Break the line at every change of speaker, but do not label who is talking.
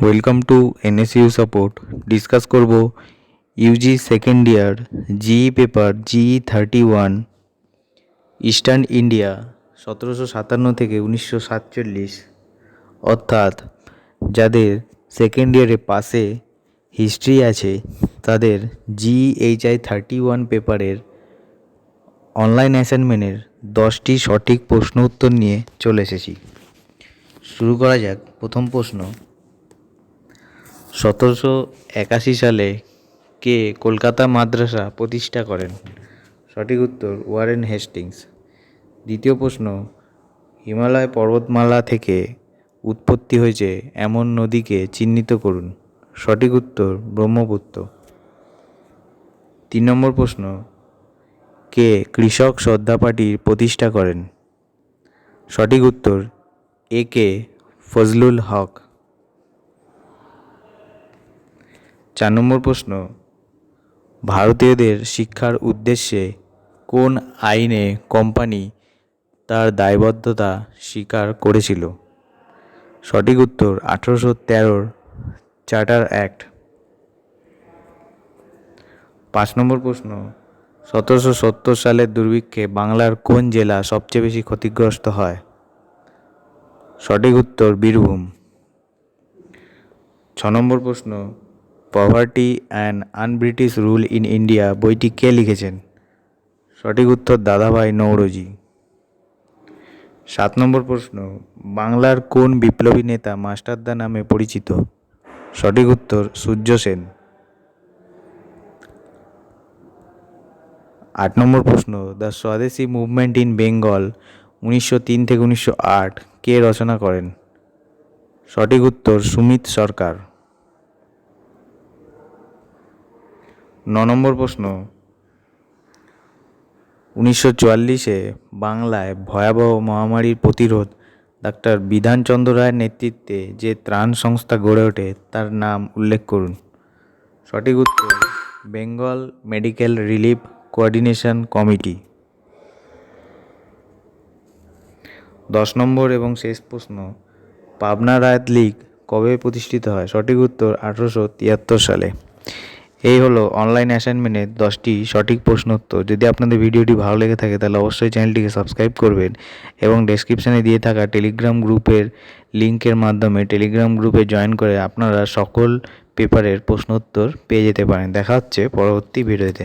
Welcome to NSU support. Discuss করব UG second year GE paper GE-31 eastern India 1757 থেকে 1947, অর্থাৎ যাদের second ইয়ারে পাশে হিস্ট্রি আছে তাদের GHI-31 পেপারের অনলাইন অ্যাসাইনমেন্টের 10টি সঠিক প্রশ্ন উত্তর নিয়ে চলে এসেছি। শুরু করা যাক। প্রথম প্রশ্ন, 1781 সালে কে কলকাতা মাদ্রাসা প্রতিষ্ঠা করেন? সঠিক উত্তর ওয়ারেন হেস্টিংস। দ্বিতীয় প্রশ্ন, হিমালয় পর্বতমালা থেকে উৎপত্তি হয়েছে এমন নদীকে চিহ্নিত করুন। সঠিক উত্তর ব্রহ্মপুত্র। 3 নম্বর প্রশ্ন, কে কৃষক শ্রদ্ধা পার্টির প্রতিষ্ঠা করেন? সঠিক উত্তর AK ফজলুল হক। 4 নম্বর প্রশ্ন, ভারতীয়দের শিক্ষার উদ্দেশ্যে কোন আইনে কোম্পানি তার দায়বদ্ধতা স্বীকার করেছিল? সঠিক উত্তর 1813 চার্টার অ্যাক্ট। 5 নম্বর প্রশ্ন, 1770 সালের দুর্ভিক্ষে বাংলার কোন জেলা সবচেয়ে বেশি ক্ষতিগ্রস্ত হয়? সঠিক উত্তর বীরভূম। 6 নম্বর প্রশ্ন, poverty and un-British rule in India বইটি কে লিখেছেন? সঠিক উত্তর দাদাভাই নওরোজি। 7 নম্বর প্রশ্ন, বাংলার কোন বিপ্লবী নেতা মাস্টারদা নামে পরিচিত? সঠিক উত্তর সূর্য সেন। 8 নম্বর প্রশ্ন, the swadeshi movement in Bengal 1903 থেকে 1908 কে রচনা করেন? সঠিক উত্তর সুমিত সরকার। 9 নম্বর প্রশ্ন, 1944-এ বাংলায় ভয়াবহ মহামারীর প্রতিরোধ ডাক্তার বিধানচন্দ্র রায়ের নেতৃত্বে যে ত্রাণ সংস্থা গড়ে ওঠে তার নাম উল্লেখ করুন। সঠিক উত্তর Bengal medical relief coordination committee. 10 নম্বর এবং শেষ প্রশ্ন, পাবনা রায়ত লীগ কবে প্রতিষ্ঠিত হয়? সঠিক উত্তর 1873 সালে। এই হলো অনলাইন অ্যাসাইনমেন্টের 10টি সঠিক প্রশ্ন উত্তর। যদি আপনাদের ভিডিওটি ভালো লেগে থাকে তাহলে অবশ্যই চ্যানেলটিকে সাবস্ক্রাইব করবেন এবং ডেসক্রিপশানে দিয়ে থাকা টেলিগ্রাম গ্রুপের লিঙ্কের মাধ্যমে টেলিগ্রাম গ্রুপে জয়েন করে আপনারা সকল পেপারের প্রশ্ন উত্তর পেয়ে যেতে পারেন। দেখা হচ্ছে পরবর্তী ভিডিওতে।